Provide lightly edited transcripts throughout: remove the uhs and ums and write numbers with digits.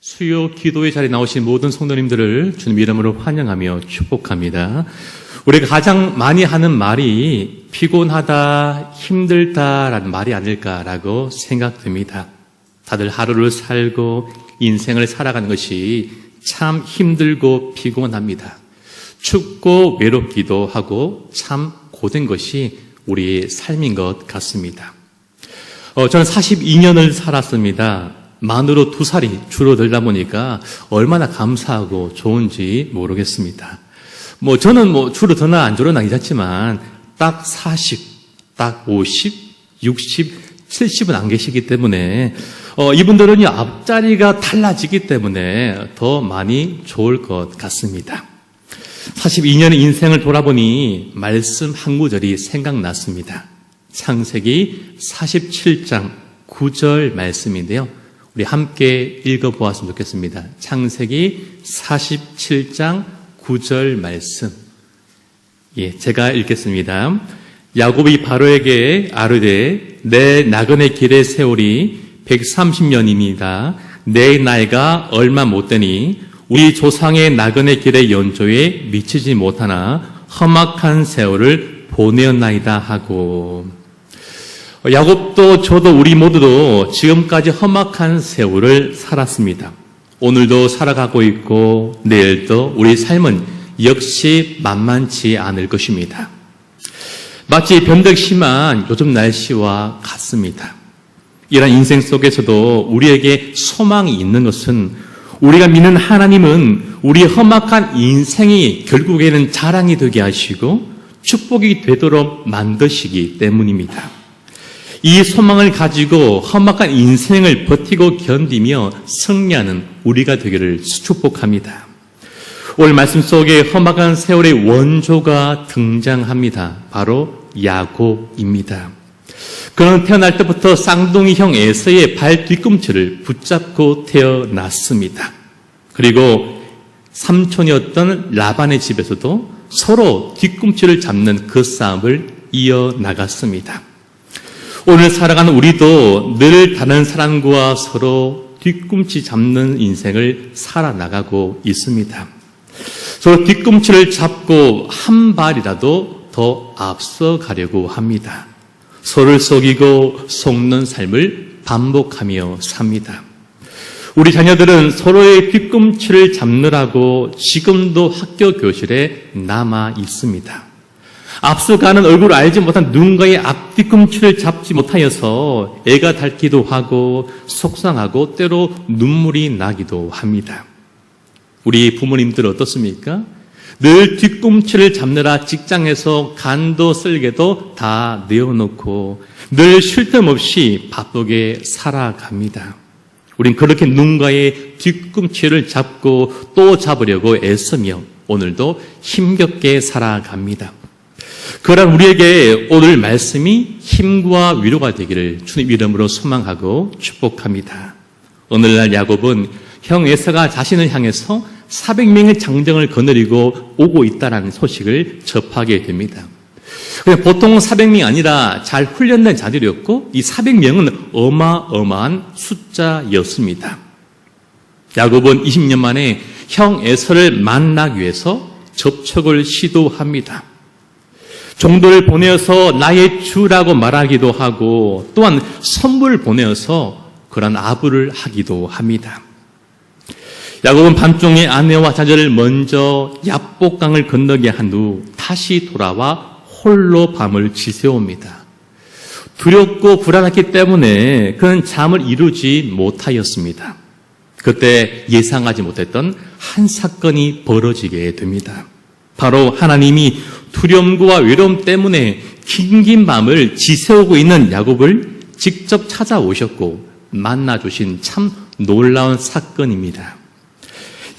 수요 기도의 자리에 나오신 모든 성도님들을 주님 이름으로 환영하며 축복합니다. 우리가 가장 많이 하는 말이 피곤하다, 힘들다라는 말이 아닐까라고 생각됩니다. 다들 하루를 살고 인생을 살아가는 것이 참 힘들고 피곤합니다. 춥고 외롭기도 하고 참 고된 것이 우리의 삶인 것 같습니다. 저는 42년을 살았습니다. 만으로 2살이 줄어들다 보니까 얼마나 감사하고 좋은지 모르겠습니다. 저는 줄어드나 안 줄어나 괜찮지만 딱 40, 딱 50, 60, 70은 안 계시기 때문에 이분들은요 앞자리가 달라지기 때문에 더 많이 좋을 것 같습니다. 42년의 인생을 돌아보니 말씀 한 구절이 생각났습니다. 창세기 47장 9절 말씀인데요. 우리 함께 읽어보았으면 좋겠습니다. 창세기 47장 9절 말씀. 제가 읽겠습니다. 야곱이 바로에게 아르되 내 나그네 길의 세월이 130년입니다. 내 나이가 얼마 못 되니 우리 조상의 나그네 길의 연조에 미치지 못하나 험악한 세월을 보내었나이다 하고, 야곱도 저도 우리 모두도 지금까지 험악한 세월을 살았습니다. 오늘도 살아가고 있고 내일도 우리 삶은 역시 만만치 않을 것입니다. 마치 변덕 심한 요즘 날씨와 같습니다. 이런 인생 속에서도 우리에게 소망이 있는 것은 우리가 믿는 하나님은 우리의 험악한 인생이 결국에는 자랑이 되게 하시고 축복이 되도록 만드시기 때문입니다. 이 소망을 가지고 험악한 인생을 버티고 견디며 승리하는 우리가 되기를 축복합니다. 오늘 말씀 속에 험악한 세월의 원조가 등장합니다. 바로 야곱입니다. 그는 태어날 때부터 쌍둥이 형 에서의 발 뒤꿈치를 붙잡고 태어났습니다. 그리고 삼촌이었던 라반의 집에서도 서로 뒤꿈치를 잡는 그 싸움을 이어나갔습니다. 오늘 살아가는 우리도 늘 다른 사람과 서로 뒤꿈치 잡는 인생을 살아나가고 있습니다. 서로 뒤꿈치를 잡고 한 발이라도 더 앞서가려고 합니다. 서로를 속이고 속는 삶을 반복하며 삽니다. 우리 자녀들은 서로의 뒤꿈치를 잡느라고 지금도 학교 교실에 남아 있습니다. 앞서가는 얼굴을 알지 못한 누군가의 앞뒤꿈치를 잡지 못하여서 애가 닳기도 하고 속상하고 때로 눈물이 나기도 합니다. 우리 부모님들 어떻습니까? 늘 뒤꿈치를 잡느라 직장에서 간도 쓸개도 다 내어놓고 늘 쉴 틈 없이 바쁘게 살아갑니다. 우린 그렇게 누군가의 뒤꿈치를 잡고 또 잡으려고 애쓰며 오늘도 힘겹게 살아갑니다. 그러한 우리에게 오늘 말씀이 힘과 위로가 되기를 주님 이름으로 소망하고 축복합니다. 오늘날 야곱은 형 에서가 자신을 향해서 400명의 장정을 거느리고 오고 있다는 소식을 접하게 됩니다. 그냥 보통 400명이 아니라 잘 훈련된 자들이었고 이 400명은 어마어마한 숫자였습니다. 야곱은 20년 만에 형 에서를 만나기 위해서 접촉을 시도합니다. 종도를 보내어서 나의 주라고 말하기도 하고 또한 선물을 보내어서 그런 아부를 하기도 합니다. 야곱은 밤중에 아내와 자녀를 먼저 야복강을 건너게 한 후 다시 돌아와 홀로 밤을 지새웁니다. 두렵고 불안했기 때문에 그는 잠을 이루지 못하였습니다. 그때 예상하지 못했던 한 사건이 벌어지게 됩니다. 바로 하나님이 두려움과 외로움 때문에 긴긴 밤을 지새우고 있는 야곱을 직접 찾아오셨고 만나주신 참 놀라운 사건입니다.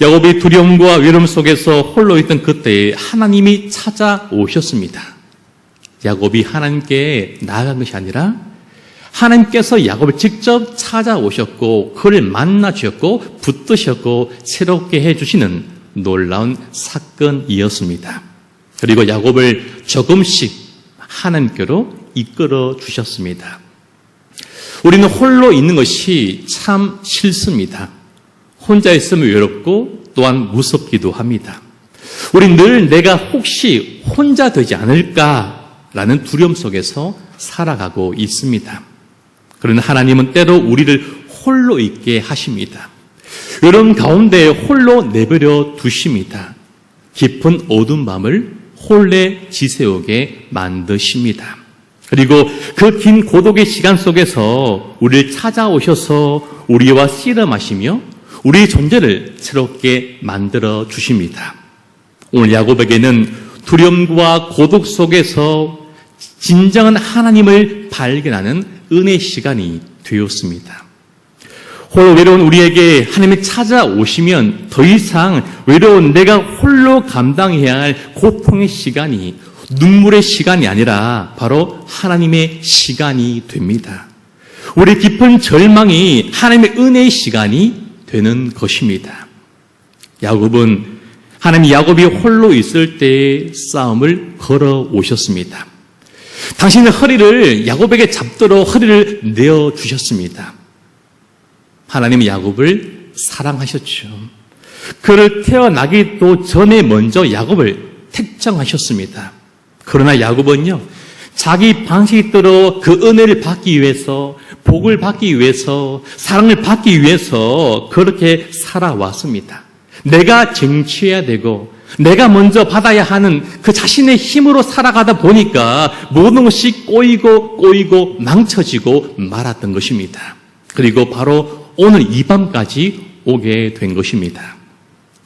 야곱이 두려움과 외로움 속에서 홀로 있던 그때에 하나님이 찾아오셨습니다. 야곱이 하나님께 나아간 것이 아니라 하나님께서 야곱을 직접 찾아오셨고 그를 만나주셨고 붙드셨고 새롭게 해주시는 놀라운 사건이었습니다. 그리고 야곱을 조금씩 하나님께로 이끌어 주셨습니다. 우리는 홀로 있는 것이 참 싫습니다. 혼자 있으면 외롭고 또한 무섭기도 합니다. 우린 늘 내가 혹시 혼자 되지 않을까라는 두려움 속에서 살아가고 있습니다. 그러나 하나님은 때로 우리를 홀로 있게 하십니다. 이런 가운데 홀로 내버려 두십니다. 깊은 어두운 밤을 홀래 지새우게 만드십니다. 그리고 그 긴 고독의 시간 속에서 우리를 찾아오셔서 우리와 씨름하시며 우리의 존재를 새롭게 만들어 주십니다. 오늘 야곱에게는 두려움과 고독 속에서 진정한 하나님을 발견하는 은혜의 시간이 되었습니다. 홀로 외로운 우리에게 하나님이 찾아오시면 더 이상 외로운 내가 홀로 감당해야 할 고통의 시간이 눈물의 시간이 아니라 바로 하나님의 시간이 됩니다. 우리 깊은 절망이 하나님의 은혜의 시간이 되는 것입니다. 야곱은 하나님이 야곱이 홀로 있을 때의 싸움을 걸어 오셨습니다. 당신의 허리를 야곱에게 잡도록 허리를 내어주셨습니다. 하나님은 야곱을 사랑하셨죠. 그를 태어나기도 전에 먼저 야곱을 택정하셨습니다. 그러나 야곱은요, 자기 방식대로 그 은혜를 받기 위해서, 복을 받기 위해서, 사랑을 받기 위해서 그렇게 살아왔습니다. 내가 쟁취해야 되고 내가 먼저 받아야 하는 그 자신의 힘으로 살아가다 보니까 모든 것이 꼬이고 망쳐지고 말았던 것입니다. 그리고 바로 오늘 이 밤까지 오게 된 것입니다.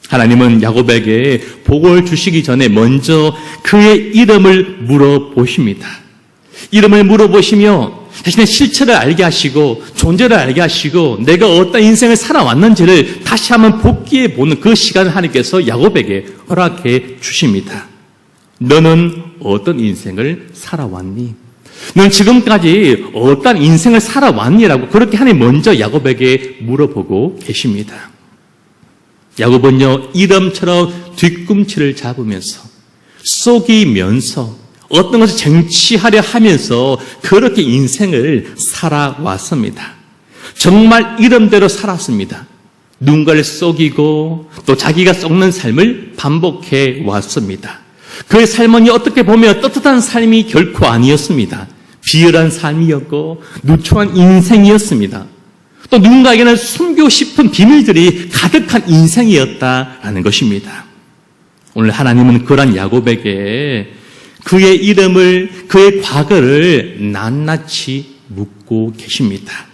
하나님은 야곱에게 복을 주시기 전에 먼저 그의 이름을 물어보십니다. 이름을 물어보시며 자신의 실체를 알게 하시고 존재를 알게 하시고 내가 어떤 인생을 살아왔는지를 다시 한번 복기해 보는 그 시간을 하나님께서 야곱에게 허락해 주십니다. 너는 어떤 인생을 살아왔니? 넌 지금까지 어떤 인생을 살아왔니라고 그렇게 하나님 먼저 야곱에게 물어보고 계십니다. 야곱은요, 이름처럼 뒤꿈치를 잡으면서 속이면서 어떤 것을 쟁취하려 하면서 그렇게 인생을 살아왔습니다. 정말 이름대로 살았습니다. 누군가를 속이고 또 자기가 썩는 삶을 반복해 왔습니다. 그의 삶은 어떻게 보면 떳떳한 삶이 결코 아니었습니다. 비열한 삶이었고 누추한 인생이었습니다. 또 누군가에게는 숨기고 싶은 비밀들이 가득한 인생이었다라는 것입니다. 오늘 하나님은 그런 야곱에게 그의 이름을, 그의 과거를 낱낱이 묻고 계십니다.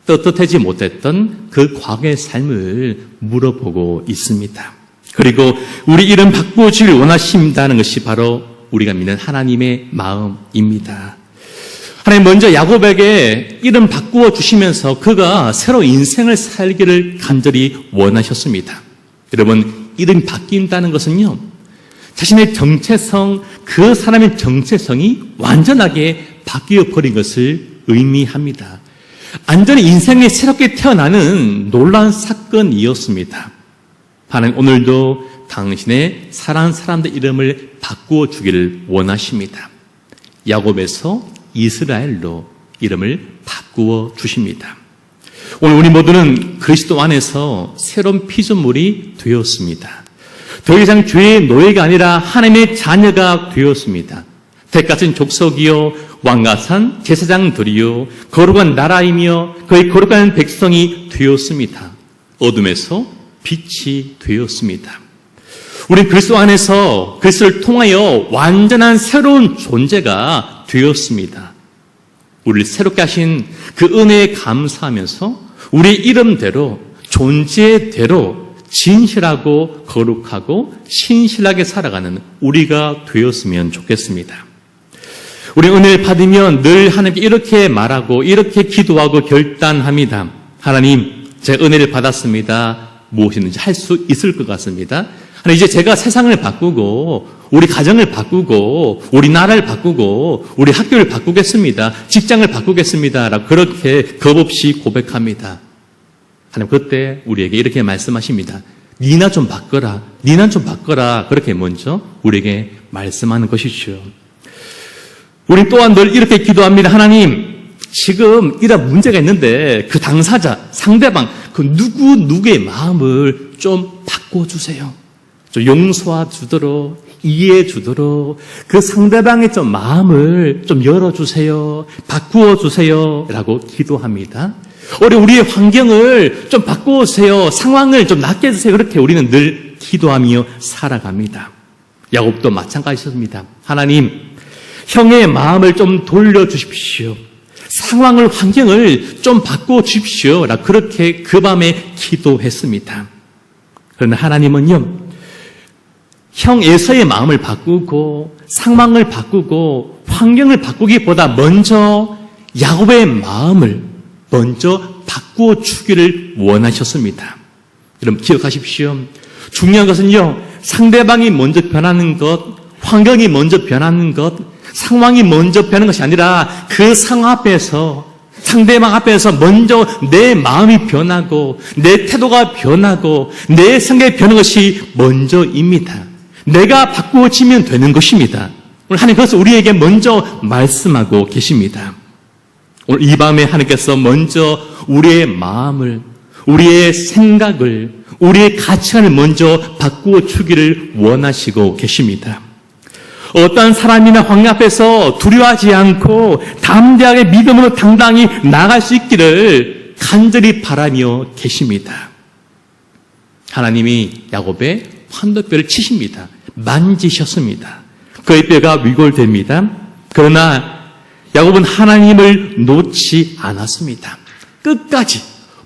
떳떳하지 못했던 그 과거의 삶을 물어보고 있습니다. 그리고 우리 이름 바꾸어 주길 원하신다는 것이 바로 우리가 믿는 하나님의 마음입니다. 하나님 먼저 야곱에게 이름 바꾸어 주시면서 그가 새로운 인생을 살기를 간절히 원하셨습니다. 여러분, 이름이 바뀐다는 것은요, 자신의 정체성, 그 사람의 정체성이 완전하게 바뀌어 버린 것을 의미합니다. 완전히 인생에 새롭게 태어나는 놀라운 사건이었습니다. 하나님 오늘도 당신의 사랑하는 사람들 이름을 바꾸어 주기를 원하십니다. 야곱에서 이스라엘로 이름을 바꾸어 주십니다. 오늘 우리 모두는 그리스도 안에서 새로운 피조물이 되었습니다. 더 이상 죄의 노예가 아니라 하나님의 자녀가 되었습니다. 택같은 족속이요 왕같은 제사장들이요 거룩한 나라이며 그의 거룩한 백성이 되었습니다. 어둠에서 빛이 되었습니다. 우리 그리스도 안에서 그리스도를 통하여 완전한 새로운 존재가 되었습니다. 우리를 새롭게 하신 그 은혜에 감사하면서 우리 이름대로 존재대로 진실하고 거룩하고 신실하게 살아가는 우리가 되었으면 좋겠습니다. 우리 은혜를 받으면 늘 하나님께 이렇게 말하고 이렇게 기도하고 결단합니다. 하나님, 제가 은혜를 받았습니다. 무엇이든지 할 수 있을 것 같습니다. 하나님, 이제 제가 세상을 바꾸고 우리 가정을 바꾸고 우리 나라를 바꾸고 우리 학교를 바꾸겠습니다. 직장을 바꾸겠습니다. 라고 그렇게 겁없이 고백합니다. 하나님 그때 우리에게 이렇게 말씀하십니다. 니나 좀 바꿔라. 니나 좀 바꿔라. 그렇게 먼저 우리에게 말씀하는 것이죠. 우리 또한 늘 이렇게 기도합니다. 하나님, 지금 이런 문제가 있는데 그 당사자, 상대방 그 누구의 마음을 좀 바꿔주세요. 좀 용서해 주도록, 이해해 주도록, 그 상대방의 좀 마음을 좀 열어주세요. 바꾸어 주세요. 라고 기도합니다. 우리의 환경을 좀 바꾸어주세요. 상황을 좀 낫게 해주세요. 그렇게 우리는 늘 기도하며 살아갑니다. 야곱도 마찬가지였습니다. 하나님, 형의 마음을 좀 돌려주십시오. 상황을, 환경을 좀 바꿔주십시오. 그렇게 그 밤에 기도했습니다. 그러나 하나님은요, 형 에서의 마음을 바꾸고 상황을 바꾸고 환경을 바꾸기보다 먼저 야곱의 마음을 먼저 바꾸어 주기를 원하셨습니다. 여러분 기억하십시오. 중요한 것은요, 상대방이 먼저 변하는 것, 환경이 먼저 변하는 것, 상황이 먼저 변하는 것이 아니라 그 상황 앞에서, 상대방 앞에서 먼저 내 마음이 변하고 내 태도가 변하고 내 성격이 변하는 것이 먼저입니다. 내가 바꾸어지면 되는 것입니다. 오늘 하나님 그것을 우리에게 먼저 말씀하고 계십니다. 오늘 이 밤에 하나님께서 먼저 우리의 마음을, 우리의 생각을, 우리의 가치관을 먼저 바꾸어 주기를 원하시고 계십니다. 어떠한 사람이나 환경 앞에서 두려워하지 않고 담대하게 믿음으로 당당히 나아갈 수 있기를 간절히 바라며 계십니다. 하나님이 야곱의 환도뼈를 치십니다. 만지셨습니다. 그의 뼈가 위골됩니다. 그러나 야곱은 하나님을 놓지 않았습니다. 끝까지,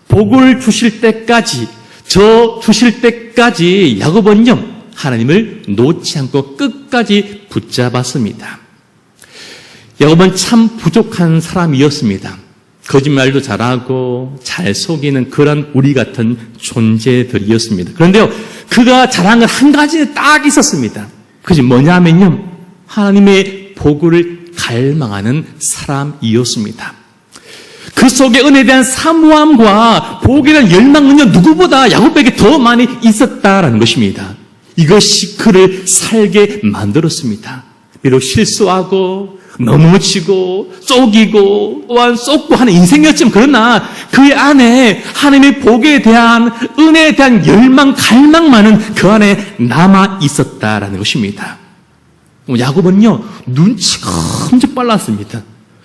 복을 주실 때까지, 주실 때까지 야곱은요, 하나님을 놓지 않고 끝까지 붙잡았습니다. 야곱은 참 부족한 사람이었습니다. 거짓말도 잘하고 잘 속이는 그런 우리 같은 존재들이었습니다. 그런데요, 그가 잘한 건 한 가지 딱 있었습니다. 그것이 뭐냐면요, 하나님의 복을 갈망하는 사람이었습니다. 그 속에 은혜에 대한 사모함과 복에 대한 열망은요, 누구보다 야곱에게 더 많이 있었다라는 것입니다. 이것이 그를 살게 만들었습니다. 비록 실수하고 넘어지고 쏘기고 또한 쏟고 하는 인생이었지만, 그러나 그 안에 하나님의 복에 대한, 은혜에 대한 열망, 갈망만은 그 안에 남아 있었다라는 것입니다. 야곱은요, 눈치가 엄청 빨랐습니다.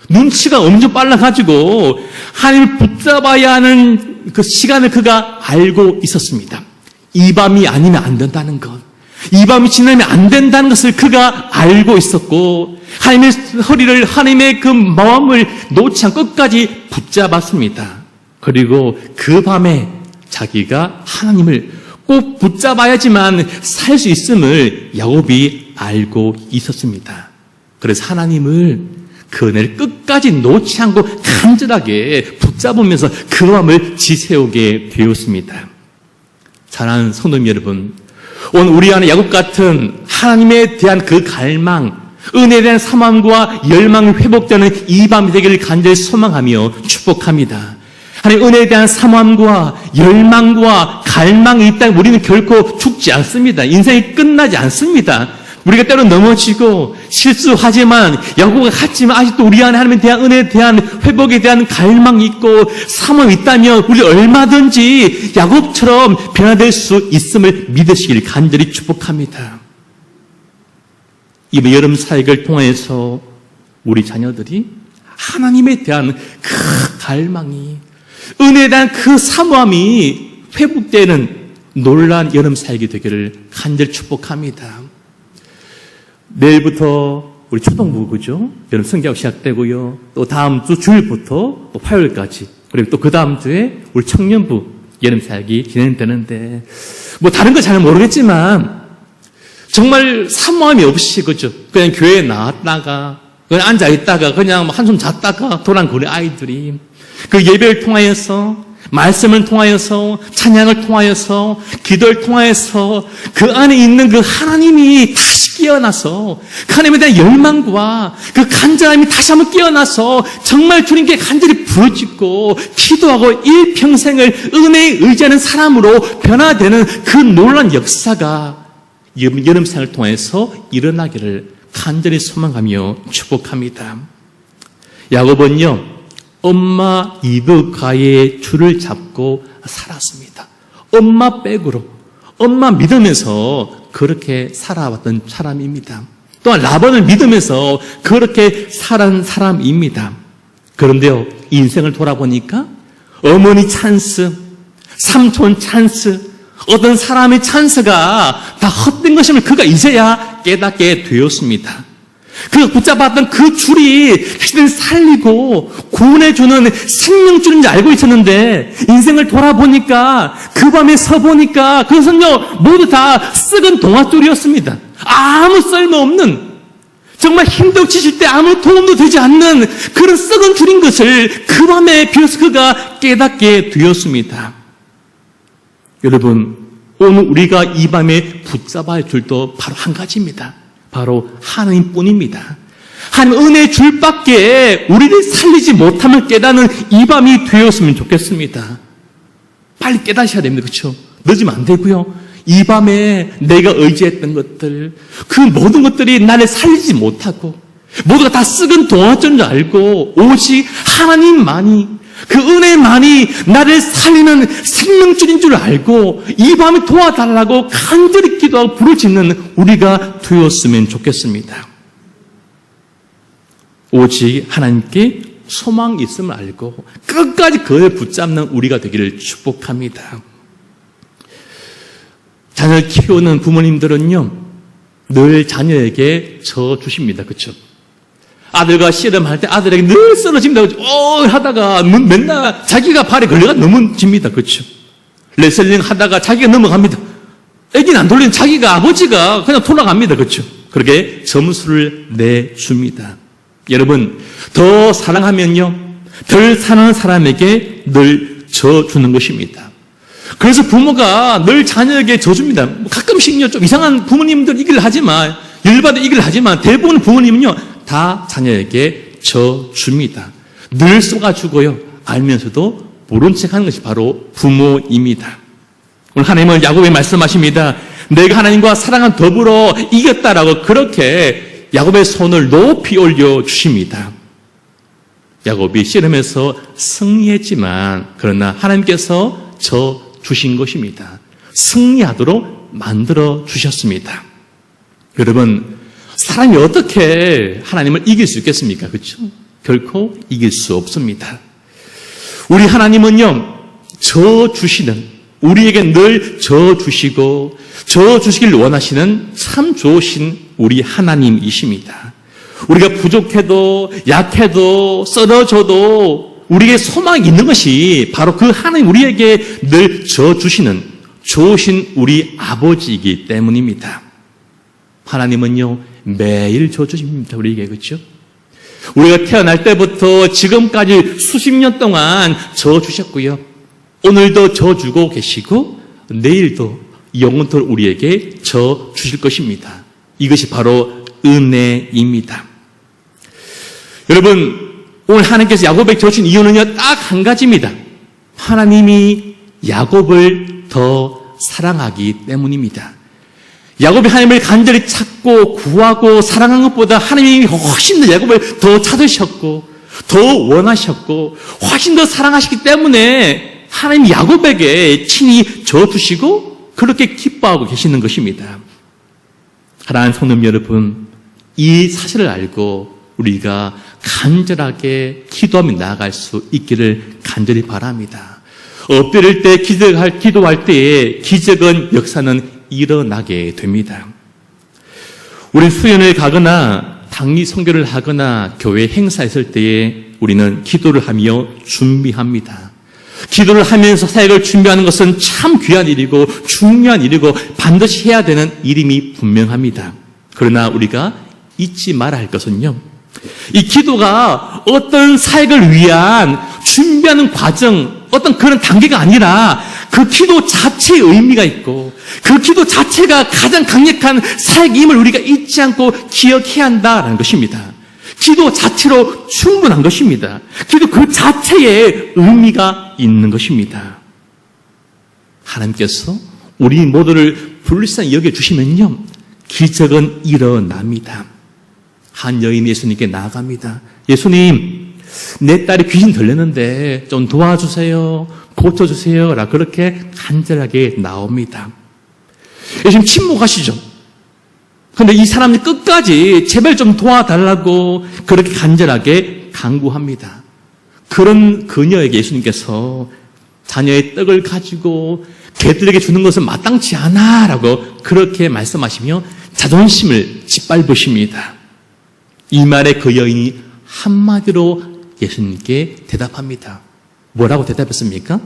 눈치가 엄청 빨라가지고 하나님을 붙잡아야 하는 그 시간을 그가 알고 있었습니다. 이 밤이 아니면 안 된다는 것, 이 밤이 지나면 안 된다는 것을 그가 알고 있었고, 하나님의 허리를, 하나님의 그 마음을 놓지 않고 끝까지 붙잡았습니다. 그리고 그 밤에 자기가 하나님을 꼭 붙잡아야지만 살 수 있음을 야곱이 알고 있었습니다. 그래서 하나님을, 그 은혜를 끝까지 놓지 않고 간절하게 붙잡으면서 그 마음을 지새우게 되었습니다. 사랑하는 성도님 여러분, 오늘 우리 안에 야곱 같은 하나님에 대한 그 갈망, 은혜에 대한 사모함과 열망이 회복되는 이 밤이 되기를 간절히 소망하며 축복합니다. 하나님 은혜에 대한 사모함과 열망과 갈망이 있다면 우리는 결코 죽지 않습니다. 인생이 끝나지 않습니다. 우리가 때로 넘어지고 실수하지만, 야곱과 같지만 아직도 우리 안에 하나님에 대한 은혜에 대한 회복에 대한 갈망이 있고 사모함이 있다면 우리 얼마든지 야곱처럼 변화될 수 있음을 믿으시길 간절히 축복합니다. 이번 여름 사역을 통해서 우리 자녀들이 하나님에 대한 그 갈망이, 은혜에 대한 그 사모함이 회복되는 놀라운 여름 사역이 되기를 간절히 축복합니다. 내일부터 우리 초등부, 그죠? 여름 성경학 시작되고요. 또 다음 주 주일부터 또 화요일까지, 그리고 또 그 다음 주에 우리 청년부 여름 사역이 진행되는데, 뭐 다른 거 잘 모르겠지만 정말 사모함이 없이, 그죠? 그냥 교회에 나왔다가 그냥 앉아있다가 그냥 한숨 잤다가 돌아온 우리 아이들이 그 예배를 통하여서, 말씀을 통하여서, 찬양을 통하여서, 기도를 통하여서 그 안에 있는 그 하나님이 다시 깨어나서, 그 하나님에 대한 열망과 그 간절함이 다시 한번 깨어나서 정말 주님께 간절히 부르짖고 기도하고 일평생을 은혜에 의지하는 사람으로 변화되는 그 놀라운 역사가 여름생을 통해서 일어나기를 간절히 소망하며 축복합니다. 야곱은요, 엄마 리브가의 줄을 잡고 살았습니다. 엄마 백으로, 엄마 믿으면서 그렇게 살아왔던 사람입니다. 또한 라반을 믿으면서 그렇게 살아온 사람입니다. 그런데요, 인생을 돌아보니까 어머니 찬스, 삼촌 찬스, 어떤 사람의 찬스가 다 헛된 것임을 그가 이제야 깨닫게 되었습니다. 그가 붙잡았던 그 줄이 자신을 살리고 구원해주는 생명줄인 줄 알고 있었는데 인생을 돌아보니까 그 밤에 서보니까 그것은요 모두 다 썩은 동아줄이었습니다. 아무 쓸모없는, 정말 힘들어 지칠 때 아무 도움도 되지 않는 그런 썩은 줄인 것을 그 밤에 비로소 그가 깨닫게 되었습니다. 여러분, 오늘 우리가 이 밤에 붙잡아야 할 줄도 바로 한 가지입니다. 바로 하나님뿐입니다. 하나님 은혜의 줄밖에 우리를 살리지 못함을 깨닫는 이 밤이 되었으면 좋겠습니다. 빨리 깨닫셔야 됩니다. 그렇죠? 늦으면 안 되고요. 이 밤에 내가 의지했던 것들, 그 모든 것들이 나를 살리지 못하고 모두가 다 썩은 동화줄인 줄 알고 오직 하나님만이, 그 은혜만이 나를 살리는 생명줄인 줄 알고 이 밤에 도와달라고 간절히 기도하고 부르짖는 우리가 되었으면 좋겠습니다. 오직 하나님께 소망이 있음을 알고 끝까지 그를 붙잡는 우리가 되기를 축복합니다. 자녀를 키우는 부모님들은요, 늘 자녀에게 져 주십니다. 그렇죠? 아들과 씨름할 때 아들에게 늘 쓰러집니다. 하다가 맨날 자기가 발에 걸려가 넘어집니다. 그렇죠? 레슬링 하다가 자기가 넘어갑니다. 애기는 안 돌리는 자기가 아버지가 그냥 돌아갑니다. 그렇죠? 그렇게 점수를 내줍니다. 여러분, 더 사랑하면요, 덜 사랑하는 사람에게 늘 져주는 것입니다. 그래서 부모가 늘 자녀에게 져줍니다. 가끔씩요, 좀 이상한 부모님들 얘기를 하지만, 열받아 얘기를 하지만, 대부분 부모님은요, 다 자녀에게 져줍니다. 늘 쏘가주고요, 알면서도 모른 척 하는 것이 바로 부모입니다. 오늘 하나님은 야곱에 말씀하십니다. 내가 하나님과 사랑한 더불어 이겼다라고 그렇게 야곱의 손을 높이 올려주십니다. 야곱이 씨름에서 승리했지만, 그러나 하나님께서 주신 것입니다. 승리하도록 만들어 주셨습니다. 여러분, 사람이 어떻게 하나님을 이길 수 있겠습니까? 그렇죠? 결코 이길 수 없습니다. 우리 하나님은요, 주시는, 우리에게 늘 주시고 주시길 원하시는 참 좋으신 우리 하나님이십니다. 우리가 부족해도 약해도 쓰러져도 우리에게 소망이 있는 것이 바로 그 하나님 우리에게 늘 주시는 좋으신 우리 아버지이기 때문입니다. 하나님은요 매일 주십니다. 우리에게. 그렇죠? 우리가 태어날 때부터 지금까지 수십 년 동안 주셨고요. 오늘도 주고 계시고 내일도 영원토록 우리에게 주실 것입니다. 이것이 바로 은혜입니다. 여러분, 오늘 하나님께서 야곱에게 주신 이유는요, 딱 한 가지입니다. 하나님이 야곱을 더 사랑하기 때문입니다. 야곱이 하나님을 간절히 찾고 구하고 사랑한 것보다 하나님이 훨씬 더 야곱을 더 찾으셨고 더 원하셨고 훨씬 더 사랑하시기 때문에 하나님이 야곱에게 친히 주시고 그렇게 기뻐하고 계시는 것입니다. 사랑하는 성도 여러분, 이 사실을 알고 우리가 간절하게 기도하며 나아갈 수 있기를 간절히 바랍니다. 엎드릴 때 기도할 때에 기적은 역사는 일어나게 됩니다. 우리 수련을 가거나 당리 선교를 하거나 교회 행사 있을 때에 우리는 기도를 하며 준비합니다. 기도를 하면서 사역을 준비하는 것은 참 귀한 일이고 중요한 일이고 반드시 해야 되는 일임이 분명합니다. 그러나 우리가 잊지 말아야 할 것은요, 이 기도가 어떤 사역을 위한 준비하는 과정, 어떤 그런 단계가 아니라 그 기도 자체의 의미가 있고 그 기도 자체가 가장 강력한 사역임을 우리가 잊지 않고 기억해야 한다는 것입니다. 기도 자체로 충분한 것입니다. 기도 그 자체에 의미가 있는 것입니다. 하나님께서 우리 모두를 불쌍히 여겨주시면요, 기적은 일어납니다. 한 여인이 예수님께 나아갑니다. 예수님, 내 딸이 귀신 들렸는데 좀 도와주세요. 고쳐주세요. 라 그렇게 간절하게 나옵니다. 예수님 침묵하시죠. 근데 이 사람이 끝까지 제발 좀 도와달라고 그렇게 간절하게 간구합니다. 그런 그녀에게 예수님께서 자녀의 떡을 가지고 개들에게 주는 것은 마땅치 않아 라고 그렇게 말씀하시며 자존심을 짓밟으십니다. 이 말에 그 여인이 한마디로 예수님께 대답합니다. 뭐라고 대답했습니까?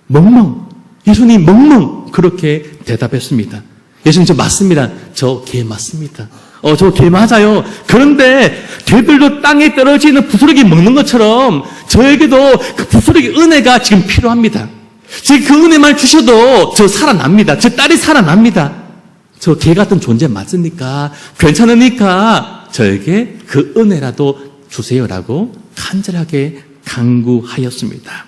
멍멍. 예수님 멍멍. 그렇게 대답했습니다. 예수님 저 맞습니다. 저 개 맞습니다. 저 개 맞아요. 그런데 개들도 땅에 떨어지는 부스러기 먹는 것처럼 저에게도 그 부스러기 은혜가 지금 필요합니다. 지금 그 은혜만 주셔도 저 살아납니다. 저 딸이 살아납니다. 저 개 같은 존재 맞습니까? 괜찮으니까 저에게 그 은혜라도 주세요라고 간절하게 간구하였습니다.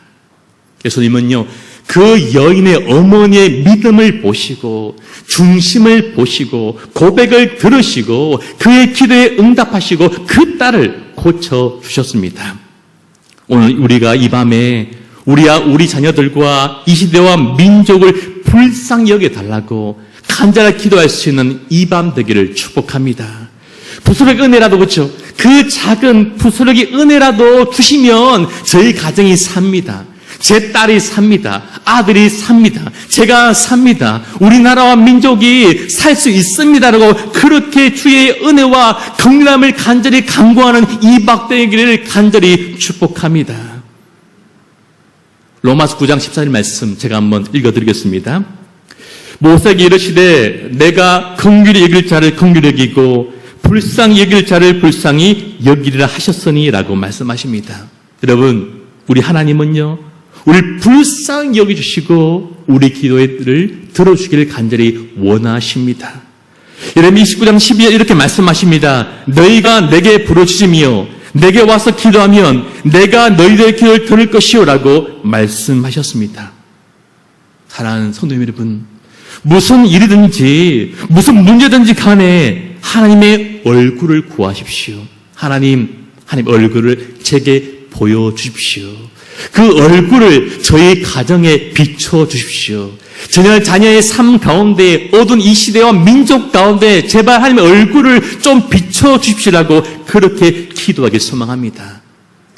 예수님은요, 그 여인의 어머니의 믿음을 보시고 중심을 보시고 고백을 들으시고 그의 기도에 응답하시고 그 딸을 고쳐주셨습니다. 오늘 우리가 이 밤에 우리 자녀들과 이 시대와 민족을 불쌍히 여겨달라고 간절하게 기도할 수 있는 이 밤 되기를 축복합니다. 부스러기 은혜라도 그렇죠. 그 작은 부스러기 은혜라도 주시면 저희 가정이 삽니다. 제 딸이 삽니다. 아들이 삽니다. 제가 삽니다. 우리나라와 민족이 살 수 있습니다라고 그렇게 주의 은혜와 긍휼함을 간절히 간구하는 이 박되기를 간절히 축복합니다. 로마서 9장 14절 말씀 제가 한번 읽어드리겠습니다. 모세에게 이르시되 내가 긍휼히 여길 자를 긍휼히 여기고 불쌍히 여길 자를 불쌍히 여기리라 하셨으니 라고 말씀하십니다. 여러분, 우리 하나님은요, 우리를 불쌍히 여겨주시고 우리 기도를 들어주기를 간절히 원하십니다. 예레미야 29장 12절 이렇게 말씀하십니다. 너희가 내게 부르짖으며 내게 와서 기도하면 내가 너희들의 기도를 들을 것이요 라고 말씀하셨습니다. 사랑하는 성도 여러분, 무슨 일이든지 무슨 문제든지 간에 하나님의 얼굴을 구하십시오. 하나님 얼굴을 제게 보여주십시오. 그 얼굴을 저희 가정에 비춰주십시오. 자녀의 삶 가운데 어두운 이 시대와 민족 가운데 제발 하나님의 얼굴을 좀 비춰주십시오라고 그렇게 기도하길 소망합니다.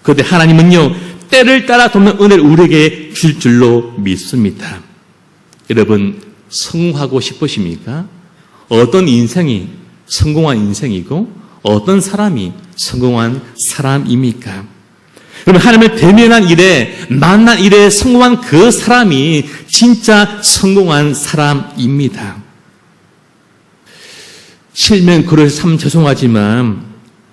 그런데 하나님은요, 때를 따라 돕는 은혜를 우리에게 줄 줄로 믿습니다. 여러분, 성공하고 싶으십니까? 어떤 인생이 성공한 인생이고 어떤 사람이 성공한 사람입니까? 여러분, 하나님을 대면한 일에, 만난 일에 성공한 그 사람이 진짜 성공한 사람입니다. 실명 그래서 참 죄송하지만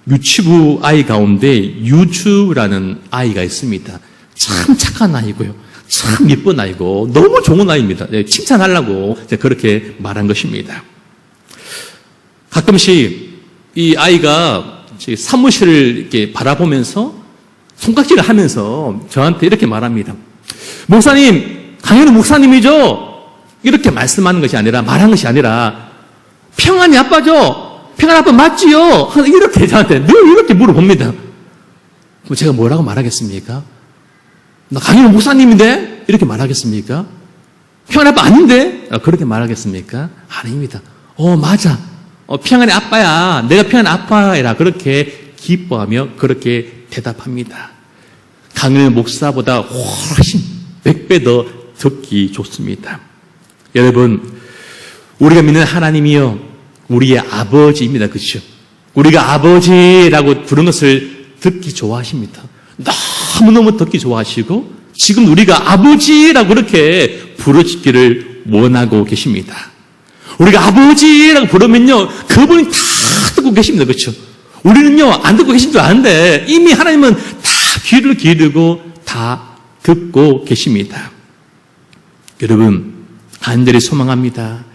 유치부 아이 가운데 유주라는 아이가 있습니다. 참 착한 아이고요. 참 예쁜 아이고 너무 좋은 아이입니다. 칭찬하려고 그렇게 말한 것입니다. 가끔씩 이 아이가 사무실을 이렇게 바라보면서 손깍지를 하면서 저한테 이렇게 말합니다. 목사님, 강현우 목사님이죠? 이렇게 말씀하는 것이 아니라, 말한 것이 아니라, 평안이 아빠죠? 평안 아빠 맞지요? 이렇게 저한테 늘 이렇게 물어봅니다. 그럼 제가 뭐라고 말하겠습니까? 나 강현우 목사님인데? 이렇게 말하겠습니까? 평안 아빠 아닌데? 그렇게 말하겠습니까? 아닙니다. 맞아. 평안의 아빠야. 내가 평안의 아빠라. 그렇게 기뻐하며 그렇게 대답합니다. 강은혜 목사보다 훨씬 100배 더 듣기 좋습니다. 여러분, 우리가 믿는 하나님이요, 우리의 아버지입니다. 그렇죠? 우리가 아버지라고 부르는 것을 듣기 좋아하십니다. 너무너무 듣기 좋아하시고 지금 우리가 아버지라고 그렇게 부르짖기를 원하고 계십니다. 우리가 아버지라고 부르면요, 그분이 다 듣고 계십니다. 그렇죠? 우리는요, 안 듣고 계신 줄 아는데 이미 하나님은 다 귀를 기르고 다 듣고 계십니다. 여러분, 간절히 소망합니다.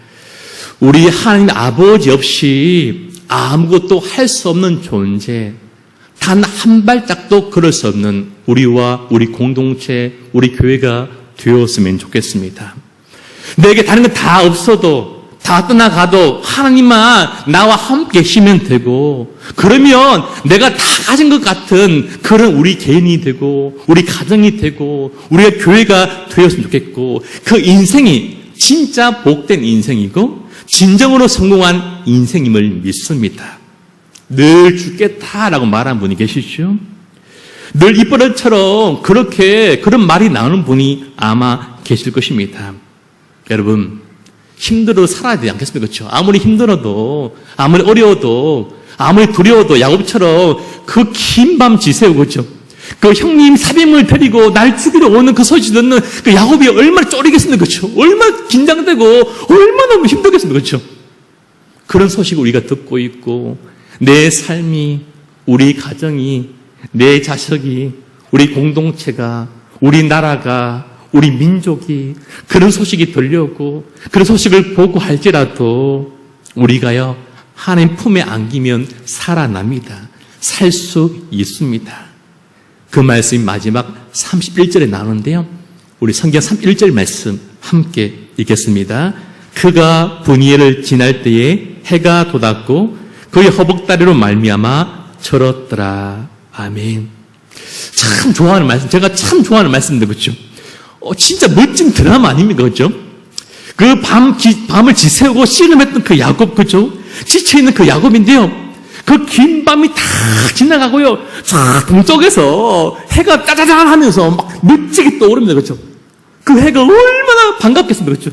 우리 하나님 아버지 없이 아무것도 할 수 없는 존재, 단 한 발짝도 걸을 수 없는 우리와 우리 공동체, 우리 교회가 되었으면 좋겠습니다. 내게 다른 건 다 없어도, 다 떠나가도 하나님만 나와 함께 계시면 되고, 그러면 내가 다 가진 것 같은 그런 우리 개인이 되고, 우리 가정이 되고, 우리가 교회가 되었으면 좋겠고, 그 인생이 진짜 복된 인생이고, 진정으로 성공한 인생임을 믿습니다. 늘 죽겠다라고 말한 분이 계시죠? 늘 입버릇처럼 그런 말이 나오는 분이 아마 계실 것입니다. 여러분, 힘들어도 살아야 되지 않겠습니까? 그렇죠? 아무리 힘들어도, 아무리 어려워도, 아무리 두려워도 야곱처럼 그 긴 밤 지새우고, 그렇죠? 그 형님 사병을 데리고 날 죽이러 오는 그 소식 듣는 그 야곱이 얼마나 쫄리겠습니까? 그렇죠? 얼마나 긴장되고, 얼마나 힘들겠습니까? 그렇죠? 그런 소식을 우리가 듣고 있고, 내 삶이, 우리 가정이, 내 자식이, 우리 공동체가, 우리 나라가, 우리 민족이 그런 소식이 들려오고 그런 소식을 보고 할지라도 우리가요 하나님 품에 안기면 살아납니다. 살 수 있습니다. 그 말씀이 마지막 31절에 나오는데요. 우리 성경 31절 말씀 함께 읽겠습니다. 그가 분이엘을 지날 때에 해가 돋았고 그의 허벅다리로 말미암아 절었더라. 아멘. 참 좋아하는 말씀, 제가 참 좋아하는 말씀인데 그렇죠? 진짜 멋진 드라마 아닙니까? 그죠? 그 밤을 지새우고 씨름했던 그 야곱, 그죠? 지쳐있는 그 야곱인데요. 그 긴 밤이 다 지나가고요. 자, 동쪽에서 해가 짜자잔 하면서 막 멋지게 떠오릅니다. 그죠? 그 해가 얼마나 반갑겠습니까? 그죠?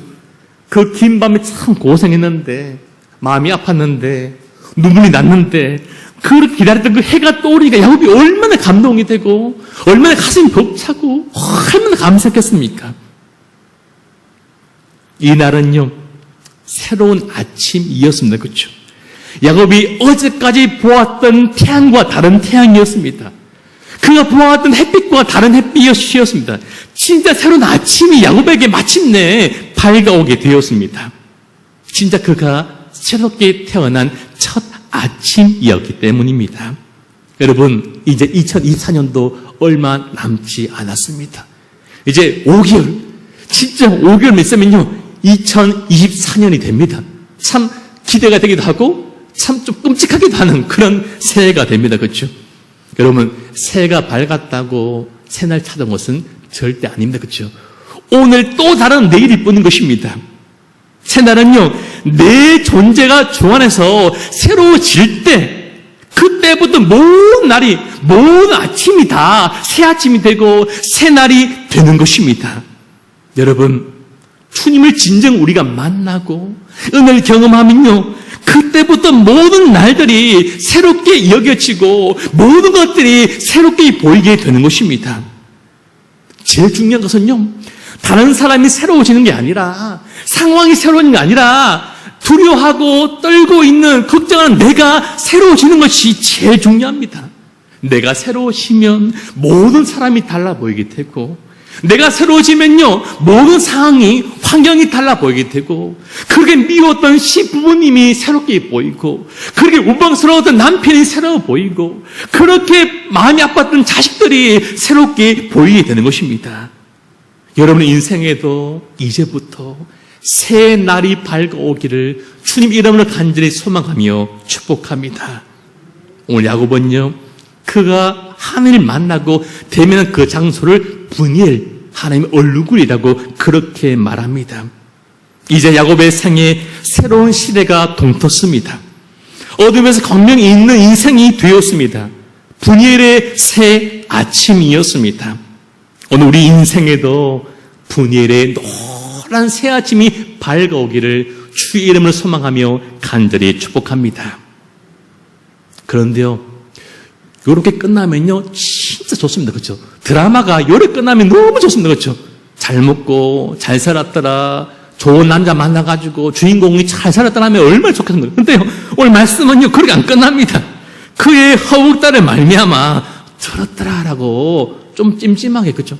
그 긴 밤에 참 고생했는데, 마음이 아팠는데, 눈물이 났는데, 그렇게 기다렸던 그 해가 떠오르니까 야곱이 얼마나 감동이 되고 얼마나 가슴이 벅차고 얼마나 감사했겠습니까? 이날은요 새로운 아침이었습니다. 그렇죠? 야곱이 어제까지 보았던 태양과 다른 태양이었습니다. 그가 보았던 햇빛과 다른 햇빛이었습니다. 진짜 새로운 아침이 야곱에게 마침내 밝아오게 되었습니다. 진짜 그가 새롭게 태어난 첫 아침이었기 때문입니다. 여러분, 이제 2024년도 얼마 남지 않았습니다. 이제 5개월, 진짜 5개월 있으면요, 2024년이 됩니다. 참 기대가 되기도 하고, 참 좀 끔찍하기도 하는 그런 새해가 됩니다. 그렇죠? 여러분, 새해가 밝았다고 새날 찾아온 것은 절대 아닙니다. 그렇죠? 오늘 또 다른 내일이 뿌는 것입니다. 새날은요, 내 존재가 주 안에서 새로워질 때, 그때부터 모든 날이, 모든 아침이 다 새 아침이 되고, 새 날이 되는 것입니다. 여러분, 주님을 진정 우리가 만나고, 은혜를 경험하면요, 그때부터 모든 날들이 새롭게 여겨지고, 모든 것들이 새롭게 보이게 되는 것입니다. 제일 중요한 것은요, 다른 사람이 새로워지는 게 아니라 상황이 새로운 게 아니라 두려워하고 떨고 있는 걱정하는 내가 새로워지는 것이 제일 중요합니다. 내가 새로워지면 모든 사람이 달라 보이게 되고 내가 새로워지면요 모든 상황이 환경이 달라 보이게 되고 그렇게 미웠던 시부모님이 새롭게 보이고 그렇게 우방스러웠던 남편이 새로워 보이고 그렇게 마음이 아팠던 자식들이 새롭게 보이게 되는 것입니다. 여러분의 인생에도 이제부터 새 날이 밝아오기를 주님 이름으로 간절히 소망하며 축복합니다. 오늘 야곱은요, 그가 하나님을 만나고 되면 그 장소를 분이엘, 하나님의 얼굴이라고 그렇게 말합니다. 이제 야곱의 생에 새로운 시대가 동텄습니다. 어둠에서 광명이 있는 인생이 되었습니다. 분이엘의 새 아침이었습니다. 오늘 우리 인생에도 분이엘의 노란 새 아침이 밝아오기를 주의 이름을 소망하며 간절히 축복합니다. 그런데요, 이렇게 끝나면요 진짜 좋습니다. 그렇죠? 드라마가 이렇게 끝나면 너무 좋습니다. 그렇죠? 잘 먹고 잘 살았더라, 좋은 남자 만나가지고 주인공이 잘 살았더라 하면 얼마나 좋겠습니까? 근데요 오늘 말씀은요 그렇게 안 끝납니다. 그의 허벅다리를 말미암아 들었더라라고 좀 찜찜하게, 그렇죠?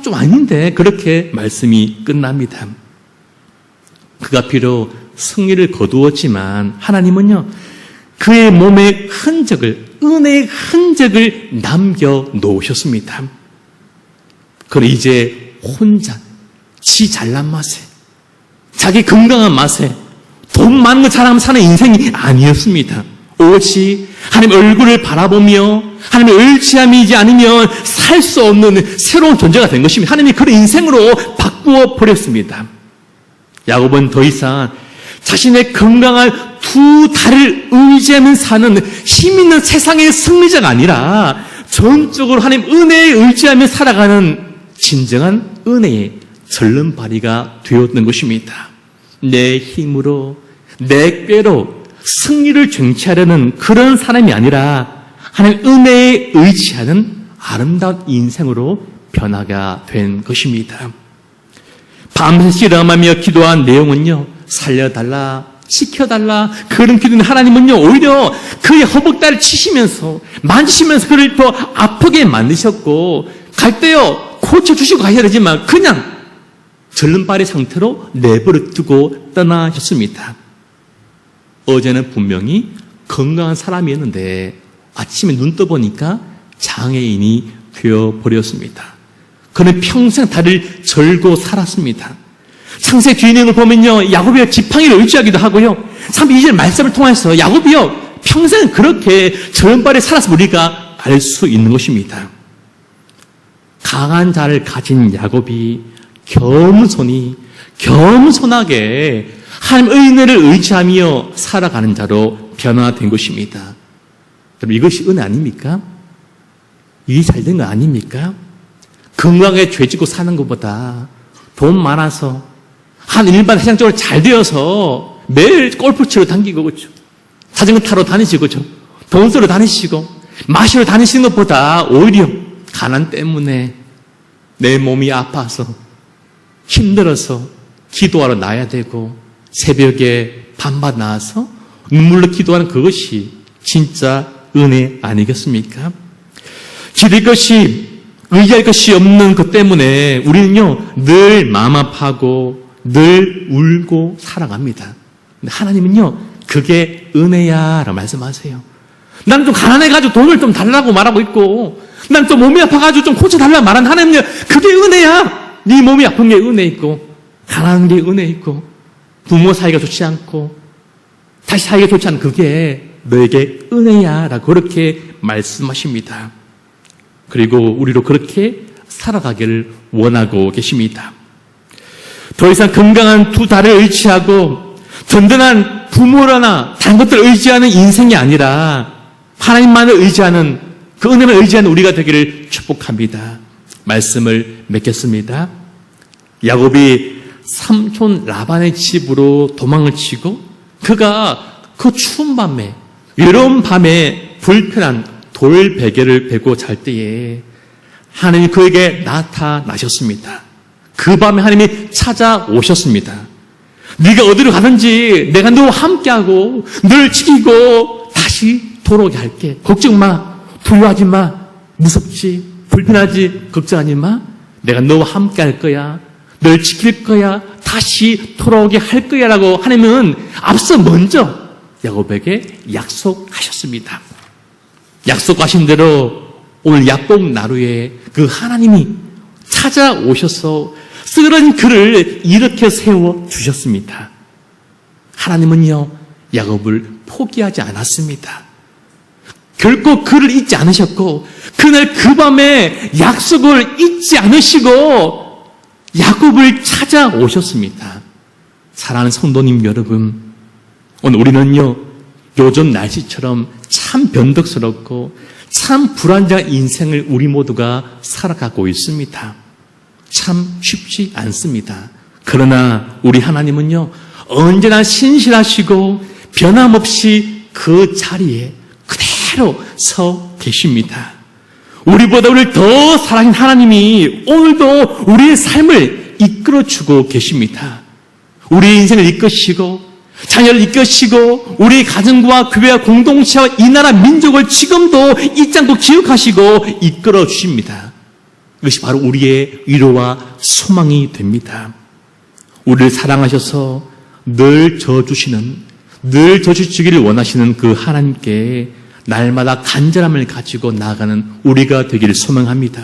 좀 아닌데 그렇게 말씀이 끝납니다. 그가 비록 승리를 거두었지만 하나님은요 그의 몸의 흔적을, 은혜의 흔적을 남겨놓으셨습니다. 그리고 이제 혼자 지 잘난 맛에, 자기 건강한 맛에 돈 많은 거 자랑하며 사는 인생이 아니었습니다. 오직 하나님 얼굴을 바라보며 하나님의 의지함이지 않으면 살 수 없는 새로운 존재가 된 것입니다. 하나님이 그런 인생으로 바꾸어 버렸습니다. 야곱은 더 이상 자신의 건강한 두 다리를 의지하며 사는 힘 있는 세상의 승리자가 아니라 전적으로 하나님 은혜에 의지하며 살아가는 진정한 은혜의 절름발이가 되었던 것입니다. 내 힘으로 내 꾀로 승리를 쟁취하려는 그런 사람이 아니라 하나님 은혜에 의지하는 아름다운 인생으로 변화가 된 것입니다. 밤새 씨름하며 기도한 내용은요, 살려달라, 지켜달라, 그런 기도는 하나님은요, 오히려 그의 허벅다리를 치시면서, 만지시면서 그를 더 아프게 만드셨고, 갈 때요, 고쳐주시고 가셔야 되지만, 그냥 절름발의 상태로 내버려 두고 떠나셨습니다. 어제는 분명히 건강한 사람이었는데, 아침에 눈 떠보니까 장애인이 되어버렸습니다. 그는 평생 다리를 절고 살았습니다. 창세기 뒤에 있는 걸 보면요, 야곱이요 지팡이를 의지하기도 하고요. 참 이제 말씀을 통해서 야곱이요 평생 그렇게 절름발에 살아서 우리가 알 수 있는 것입니다. 강한 자를 가진 야곱이 겸손하게 하나님의 은혜를 의지하며 살아가는 자로 변화된 것입니다. 여러분, 이것이 은혜 아닙니까? 일이 잘 된 거 아닙니까? 건강하게 죄짓고 사는 것보다 돈 많아서 한 일반 회장적으로 잘 되어서 매일 골프 치러 다니고 그렇죠. 자전거 타러 다니시고 그렇죠. 돈 쓰러 다니시고 마시러 다니시는 것보다 오히려 가난 때문에 내 몸이 아파서 힘들어서 기도하러 나야 되고 새벽에 밤낮 나와서 눈물로 기도하는 그것이 진짜 은혜 아니겠습니까? 기댈 것이 의지할 것이 없는 것 때문에 우리는요 늘 마음 아파하고 늘 울고 살아갑니다. 근데 하나님은요 그게 은혜야 라고 말씀하세요. 나는 좀 가난해가지고 돈을 좀 달라고 말하고 있고 난 좀 몸이 아파가지고 좀 고쳐달라고 말하는 하나님은요 그게 은혜야. 네 몸이 아픈 게 은혜 있고 가난한 게 은혜 있고 부모 사이가 좋지 않고 다시 사이가 좋지 않은 그게 너에게 은혜야 라고 그렇게 말씀하십니다. 그리고 우리로 그렇게 살아가기를 원하고 계십니다. 더 이상 건강한 두 다리를 의지하고 든든한 부모라나 다른 것들을 의지하는 인생이 아니라 하나님만을 의지하는 그 은혜를 의지하는 우리가 되기를 축복합니다. 말씀을 맺겠습니다. 야곱이 삼촌 라반의 집으로 도망을 치고 그가 그 추운 밤에 외로운 밤에 불편한 돌 베개를 베고 잘 때에 하나님이 그에게 나타나셨습니다. 그 밤에 하나님이 찾아오셨습니다. 네가 어디로 가든지 내가 너와 함께하고 널 지키고 다시 돌아오게 할게. 걱정 마. 두려워하지 마. 무섭지. 불편하지. 걱정하지 마. 내가 너와 함께할 거야. 널 지킬 거야. 다시 돌아오게 할 거야 라고 하나님은 앞서 먼저 야곱에게 약속하셨습니다. 약속하신 대로 오늘 야곱 나루에 그 하나님이 찾아오셔서 쓰러진 그를 일으켜 세워주셨습니다. 하나님은요 야곱을 포기하지 않았습니다. 결코 그를 잊지 않으셨고 그날 그 밤에 약속을 잊지 않으시고 야곱을 찾아오셨습니다. 사랑하는 성도님 여러분, 오늘 우리는요 요즘 날씨처럼 참 변덕스럽고 참 불안정한 인생을 우리 모두가 살아가고 있습니다. 참 쉽지 않습니다. 그러나 우리 하나님은요 언제나 신실하시고 변함없이 그 자리에 그대로 서 계십니다. 우리보다 우리를 더 사랑하는 하나님이 오늘도 우리의 삶을 이끌어주고 계십니다. 우리의 인생을 이끄시고 자녀를 이끄시고 우리 가정과 교회와 공동체와 이 나라 민족을 지금도 잊지 않고 기억하시고 이끌어 주십니다. 이것이 바로 우리의 위로와 소망이 됩니다. 우리를 사랑하셔서 늘 져주시기를 원하시는 그 하나님께 날마다 간절함을 가지고 나아가는 우리가 되기를 소망합니다.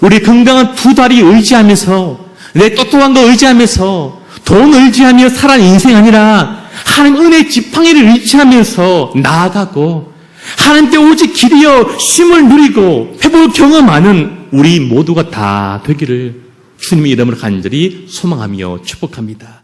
우리 건강한 두 다리 의지하면서 내 똑똑한 거 의지하면서 돈 의지하며 살아가는 인생 아니라 하나님 은혜의 지팡이를 의지하면서 나아가고 하나님께 오직 기대어 쉼을 누리고 회복을 경험하는 우리 모두가 다 되기를 주님의 이름으로 간절히 소망하며 축복합니다.